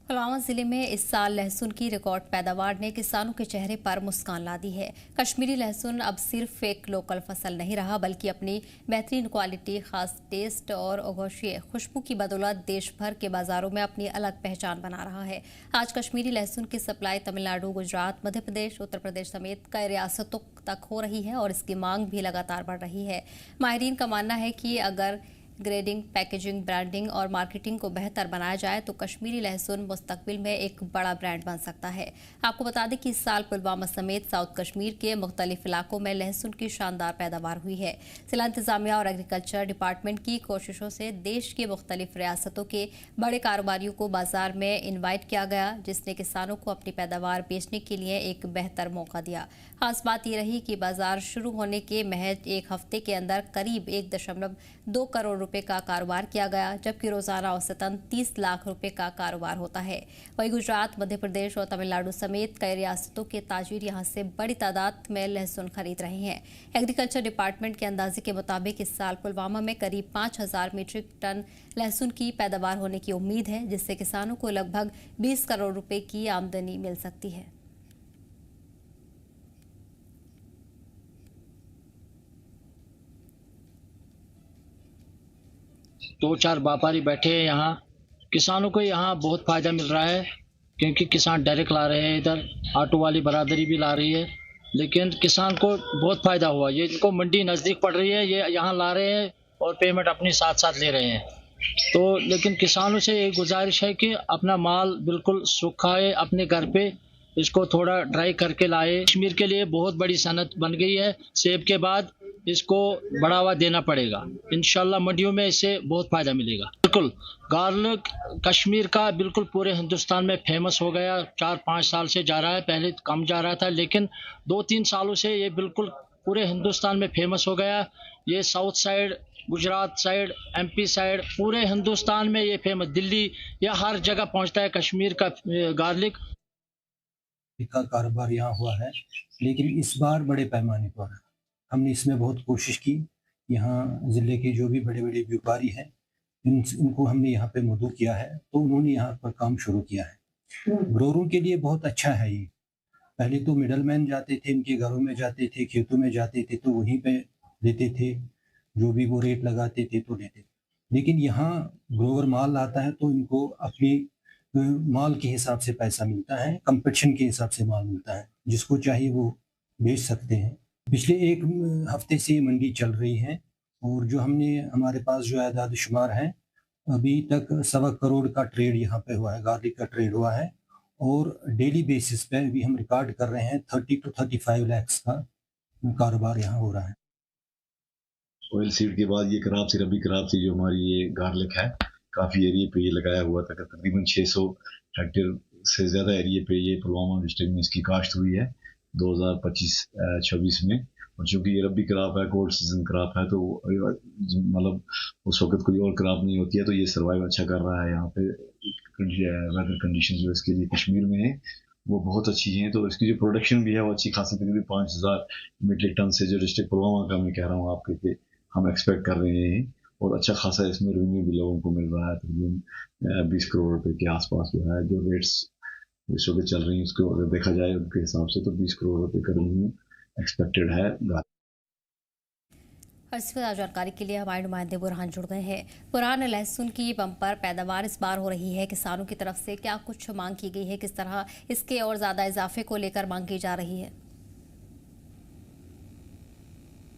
पुलवामा जिले में इस साल लहसुन की रिकॉर्ड पैदावार ने किसानों के चेहरे पर मुस्कान ला दी है। कश्मीरी लहसुन अब सिर्फ एक लोकल फसल नहीं रहा, बल्कि अपनी बेहतरीन क्वालिटी, खास टेस्ट और आगोशिये खुशबू की बदौलत देश भर के बाजारों में अपनी अलग पहचान बना रहा है। आज कश्मीरी लहसुन की सप्लाई तमिलनाडु, गुजरात, मध्य प्रदेश, उत्तर प्रदेश समेत कई रियासतों तक हो रही है और इसकी मांग भी लगातार बढ़ रही है। माहिरीन का मानना है कि अगर ग्रेडिंग, पैकेजिंग, ब्रांडिंग और मार्केटिंग को बेहतर बनाया जाए तो कश्मीरी लहसुन मुस्तकबिल में एक बड़ा ब्रांड बन सकता है। आपको बता दें कि इस साल पुलवामा समेत साउथ कश्मीर के मुख्तलिफ इलाकों में लहसुन की शानदार पैदावार हुई है। जिला इंतजामिया और एग्रीकल्चर डिपार्टमेंट की कोशिशों से देश की मुख्तलिफ रियासतों के बड़े कारोबारियों को बाजार में इन्वाइट किया गया, जिसने किसानों को अपनी पैदावार बेचने के लिए एक बेहतर मौका दिया। खास बात यह रही कि बाजार शुरू होने के महज एक हफ्ते के अंदर करीब 1.2 करोड़ रुपए का कारोबार किया गया, जबकि रोजाना औसतन 30 लाख रुपए का कारोबार होता है। वहीं गुजरात, मध्य प्रदेश और तमिलनाडु समेत कई रियासतों के ताजिर यहां से बड़ी तादाद में लहसुन खरीद रहे हैं। एग्रीकल्चर डिपार्टमेंट के अंदाजे के मुताबिक इस साल पुलवामा में करीब 5,000 मीट्रिक टन लहसुन की पैदावार होने की उम्मीद है, जिससे किसानों को लगभग 20 करोड़ रुपए की आमदनी मिल सकती है। दो चार व्यापारी बैठे हैं यहाँ। किसानों को यहाँ बहुत फायदा मिल रहा है, क्योंकि किसान डायरेक्ट ला रहे हैं, इधर ऑटो वाली बरादरी भी ला रही है, लेकिन किसान को बहुत फायदा हुआ। ये इनको मंडी नज़दीक पड़ रही है, ये यहाँ ला रहे हैं और पेमेंट अपनी साथ साथ ले रहे हैं। तो लेकिन किसानों से एक गुजारिश है कि अपना माल बिल्कुल सुखाए अपने घर पे, इसको थोड़ा ड्राई करके लाए। कश्मीर के लिए बहुत बड़ी सनत बन गई है। सेब के बाद इसको बढ़ावा देना पड़ेगा। इंशाल्लाह मंडियों में इससे बहुत फायदा मिलेगा। बिल्कुल गार्लिक कश्मीर का बिल्कुल पूरे हिंदुस्तान में फेमस हो गया। 4-5 साल से जा रहा है, पहले कम जा रहा था, लेकिन 2-3 सालों से ये बिल्कुल पूरे हिंदुस्तान में फेमस हो गया। ये south side, Gujarat side, MP side, पूरे हिंदुस्तान में ये फेमस, दिल्ली या हर जगह पहुंचता है कश्मीर का गार्लिक का कारोबार यहाँ हुआ है। लेकिन इस बार बड़े पैमाने पर हमने इसमें बहुत कोशिश की। यहाँ ज़िले के जो भी बड़े बड़े व्यापारी हैं, इनको हमने यहाँ पे मदऊ किया है, तो उन्होंने यहाँ पर काम शुरू किया है। ग्रोरों के लिए बहुत अच्छा है ये। पहले तो मिडलमैन जाते थे, इनके घरों में जाते थे, खेतों में जाते थे, तो वहीं पे देते थे, जो भी वो रेट लगाते थे तो देते थे। लेकिन यहाँ ग्रोवर माल लाता है तो इनको अपनी माल के हिसाब से पैसा मिलता है, कंपटीशन के हिसाब से माल मिलता है, जिसको चाहिए वो बेच सकते हैं। पिछले एक हफ्ते से मंडी चल रही है और जो हमारे पास जो आदाद शुमार है, अभी तक 1.25 करोड़ का ट्रेड यहाँ पे हुआ है, गार्लिक का ट्रेड हुआ है। और डेली बेसिस पे भी हम रिकॉर्ड कर रहे हैं 30 to 35 लाख का कारोबार यहाँ हो रहा है। ऑयल सीड के बाद ये खराब सी रबी खराब सी जो हमारी ये गार्लिक है, काफ़ी एरिया पे ये लगाया हुआ था। तकरीबन 600 हेक्टेयर से ज़्यादा एरिया पे ये पुलवामा डिस्ट्रिक्ट में इसकी काश्त हुई है 2025-26 में। और चूँकि ये रबी क्रॉप है, कोल्ड सीजन क्रॉप है, तो मतलब उस वक्त कोई और क्रॉप नहीं होती है, तो ये सर्वाइव अच्छा कर रहा है। यहाँ पे वेदर कंडीशन जो इसके लिए कश्मीर में है वो बहुत अच्छी हैं, तो इसकी जो प्रोडक्शन भी है वो अच्छी खासी, तकरीबन 5,000 मीट्रिक टन से जो डिस्ट्रिक्ट पुलवामा का मैं कह रहा हूँ आपके, हम एक्सपेक्ट कर रहे हैं। और अच्छा खासा इसमें रेवेन्यू भी लोगों को मिल रहा है, तकरीबन 20 करोड़ रुपए के आसपास जो है। जो रेट्स इस वक्त चल रही है उसको अगर देखा जाए उनके हिसाब से, तो 20 करोड़ रुपए का रेवेन्यू एक्सपेक्टेड है। इस जानकारी के लिए हमारे नुमाइंदे बुरहान जुड़ गए हैं। बुरहान, लहसुन की बम्पर पैदावार इस बार हो रही है, किसानों की तरफ से क्या कुछ मांग की गई है, किस तरह इसके और ज्यादा इजाफे को लेकर मांग की जा रही है?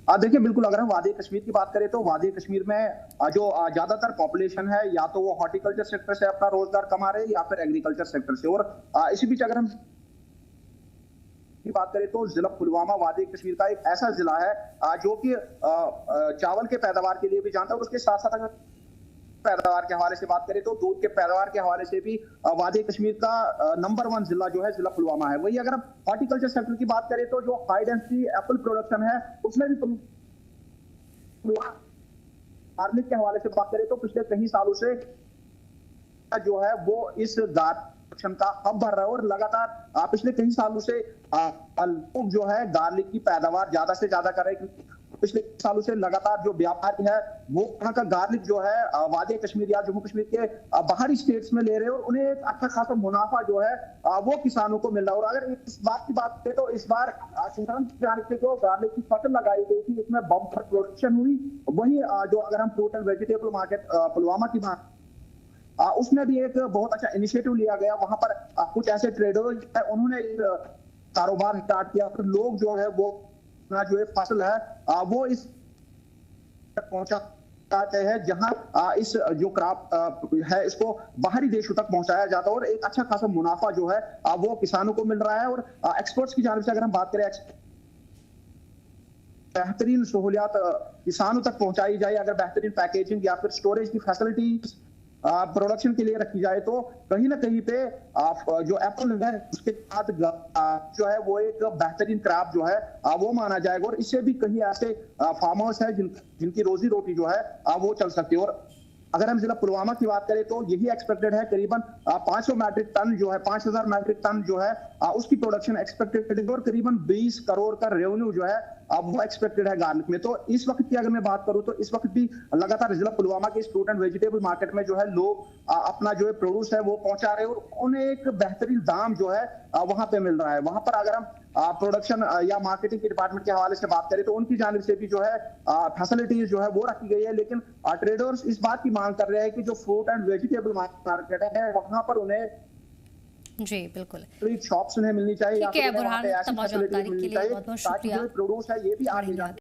देखिए, बिल्कुल अगर हम वादी कश्मीर की बात करें तो वादी कश्मीर में जो ज्यादातर पॉपुलेशन है, या तो वो हॉर्टिकल्चर सेक्टर से अपना रोजगार कमा रहे हैं या फिर एग्रीकल्चर सेक्टर से। और इसी बीच अगर हम की बात करें तो जिला पुलवामा वादी कश्मीर का एक ऐसा जिला है जो कि चावल के पैदावार के लिए भी जानता है, और उसके साथ साथ अगर पैदावार के हवाले से बात करें तो दूध के पैदावार के हवाले से भी वादी कश्मीर का नंबर 1 जिला जो है जिला पुलवामा है। वही अगर हम हॉर्टिकल्चर सेक्टर की बात करें तो जो हाई डेंसिटी एप्पल प्रोडक्शन है उसमें भी गार्लिक के हवाले से बात करें तो पिछले कई सालों से जो है वो इस प्रोडक्शन का हब भर रहा है, और लगातार पिछले कई सालों से लोग जो है गार्लिक की पैदावार ज्यादा से ज्यादा कर रहे हैं। पिछले सालों से लगातार जो व्यापारी है वो वहाँ का गार्लिक जो है वादी कश्मीर या जम्मू कश्मीर के बाहरी स्टेट्स में ले रहे हो, उन्हें एक अच्छा खासा मुनाफा जो है वो किसानों को मिल रहा है। और अगर इस बात की बात करें तो इस बार किसान जो गार्लिक की फसल लगाई गई थी उसमें बम्पर प्रोडक्शन हुई। वहीं जो अगर हम fruit and vegetable market Pulwama की बात उसमें भी एक बहुत अच्छा इनिशिएटिव लिया गया। वहां पर कुछ ऐसे ट्रेडर्स है उन्होंने कारोबार स्टार्ट किया, फिर लोग जो है वो जो फसल है वो इस पहुंचाते हैं जहां इस जो क्रॉप है इसको बाहरी देशों तक पहुंचाया जाता है और एक अच्छा खासा मुनाफा जो है वो किसानों को मिल रहा है। और एक्सपोर्ट्स की जानिब से अगर हम बात करें, बेहतरीन सहूलियात किसानों तक पहुंचाई जाए, अगर बेहतरीन पैकेजिंग या फिर स्टोरेज की फैसिलिटीज प्रोडक्शन के लिए रखी जाए तो कहीं ना कहीं पे जो एप्पल है उसके साथ जो है वो एक बेहतरीन क्रॉप जो है वो माना जाएगा। और इससे भी कहीं ऐसे फार्मर्स है जिनकी रोजी रोटी जो है वो चल सकती है। और अगर हम जिला पुलवामा की बात करें तो यही एक्सपेक्टेड है करीबन 500 मैट्रिक टन जो है 5000 मैट्रिक टन जो है उसकी प्रोडक्शन एक्सपेक्टेड है और करीबन 20 करोड़ का रेवेन्यू जो है वो एक्सपेक्टेड है गार्लिक में। तो इस वक्त की अगर मैं बात करूं तो इस वक्त भी लगातार जिला पुलवामा के फ्रूट एंड वेजिटेबल मार्केट में जो है लोग अपना जो है प्रोड्यूस है वो पहुंचा रहे हैं और उन्हें एक बेहतरीन दाम जो है वहां पे मिल रहा है। वहां पर अगर हम प्रोडक्शन या मार्केटिंग के डिपार्टमेंट के हवाले से बात करें तो उनकी जानिब से भी जो है फैसिलिटीज जो है वो रखी गई है, लेकिन ट्रेडर्स इस बात की मांग कर रहे हैं कि जो फ्रूट एंड वेजिटेबल मार्केट है वहां पर उन्हें जी बिल्कुल शॉप्स उन्हें मिलनी चाहिए या फिर बुरहान, तमाम जानकारी के लिए बहुत बहुत शुक्रिया। प्रोड्यूस है ये भी आगे